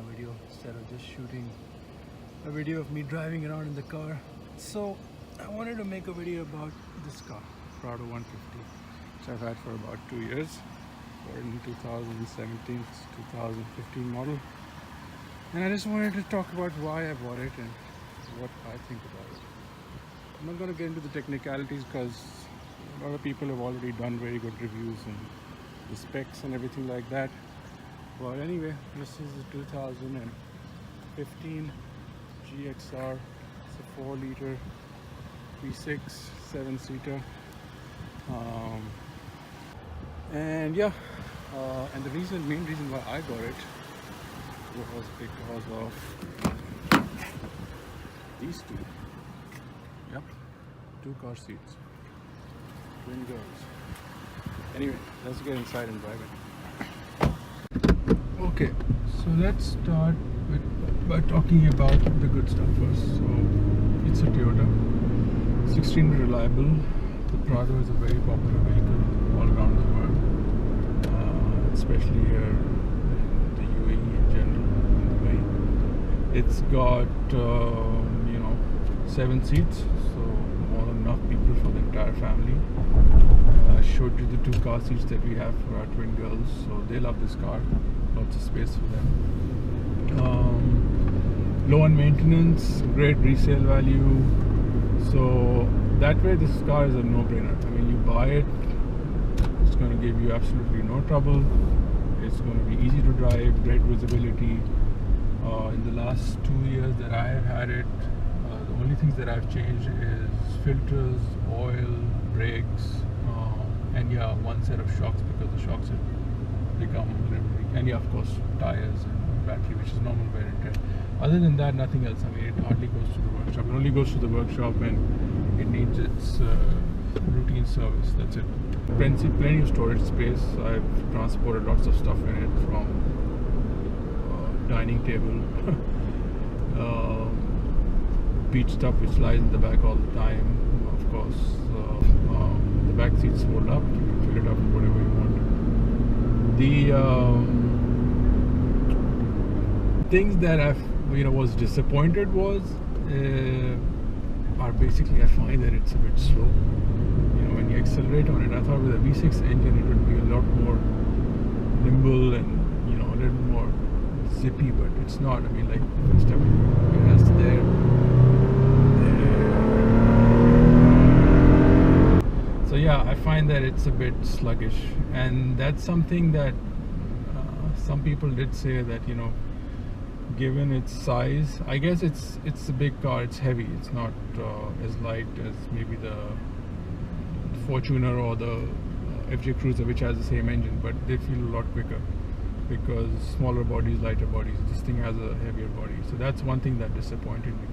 video instead of just shooting a video of me driving around in the car. So I wanted to make a video about this car, Prado 150, which I've had for about 2 years. Or in 2017, 2015 model. And I just wanted to talk about why I bought it and what I think about it. I'm not going to get into the technicalities because a lot of people have already done very good reviews and the specs and everything like that. But anyway, this is a 2015 GXR. It's a 4-liter V6 7-seater. And yeah, and the main reason why I got it was because of these two. Yep, 2 car seats, twin girls. Anyway, let's get inside and drive it. Okay, so let's start by talking about the good stuff first. So it's a Toyota. It's extremely reliable. The Prado is a very popular vehicle all around the world, especially here in the UAE in general. It's got 7 seats, so more than enough people for the entire family. I showed you the 2 car seats that we have for our twin girls, so they love this car. Lots of space for them. Low on maintenance, great resale value. So that way this car is a no-brainer. I mean, you buy it, it's going to give you absolutely no trouble. It's going to be easy to drive, great visibility. In the last 2 years that I have had it, the only things that I've changed is filters, oil, brakes, and yeah, 1 set of shocks because the shocks have become a little weak. And yeah, of course, tires and battery, which is normal wear and tear. Other than that, nothing else. I mean, it hardly goes to the workshop. It only goes to the workshop when it needs its routine service. That's it. Plenty of storage space. I've transported lots of stuff in it, from dining table, beach stuff which lies in the back all the time. Of course, the back seats fold up. You can fill it up with whatever you want. The things that I've was disappointed are basically, I find that it's a bit slow. When you accelerate on it, I thought with a V6 engine it would be a lot more nimble and a little more zippy, but it's not. I mean, like, first time it has there. So yeah, I find that it's a bit sluggish, and that's something that some people did say that given its size, I guess it's a big car. It's heavy. It's not as light as maybe the Fortuner or the FJ Cruiser, which has the same engine, but they feel a lot quicker because smaller bodies, lighter bodies. This thing has a heavier body, so that's one thing that disappointed me.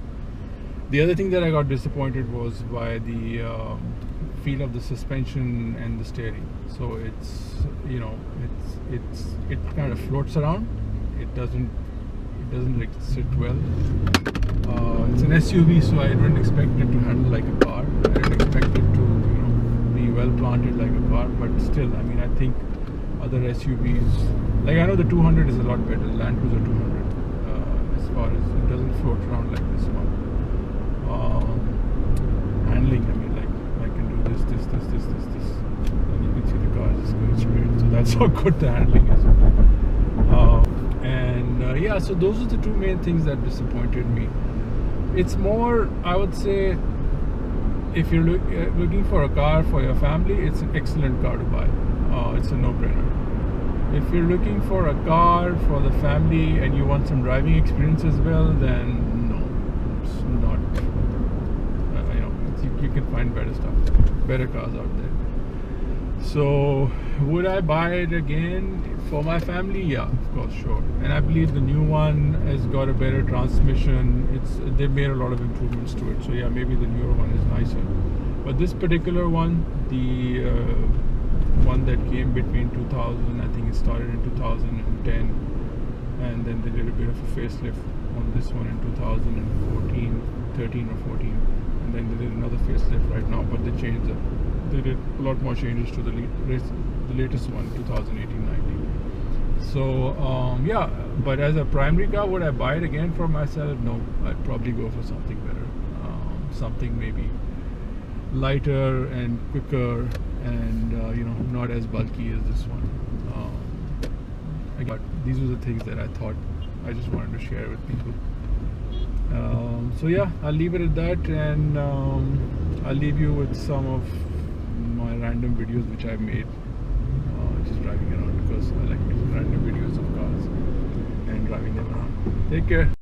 The other thing that I got disappointed was by the feel of the suspension and the steering. So it's it kind of floats around. It doesn't like sit well. It's an SUV, so I didn't expect it to handle like a car. I didn't expect it to be well planted like a car, but still, I mean, I think other SUVs, like I know the 200 is a lot better, the Land Cruiser 200, as far as it doesn't float around like this one. Handling, I mean, like I can do this, and you can see the car just going straight. So that's how good the handling is. Yeah, so those are the 2 main things that disappointed me. It's more, I would say, if you're looking for a car for your family, it's an excellent car to buy. It's a no-brainer. If you're looking for a car for the family and you want some driving experience as well, then no, it's not. You can find better stuff, better cars out there. So would I buy it again for my family? Yeah, of course, sure. And I believe the new one has got a better transmission. They've made a lot of improvements to it. So yeah, maybe the newer one is nicer. But this particular one, the one that came between 2000, I think it started in 2010, and then they did a bit of a facelift on this one in 2014, 13 or 14, and then they did another facelift right now, but they did a lot more changes to the latest one, 2018-19. So yeah, but as a primary car, would I buy it again for myself? No, I'd probably go for something better, something maybe lighter and quicker, and you know, not as bulky as this one. But these were the things that I thought I just wanted to share with people. So yeah, I'll leave it at that, and I'll leave you with some of my random videos which I've made just driving around, because I like making random videos of cars and driving them around. Take care.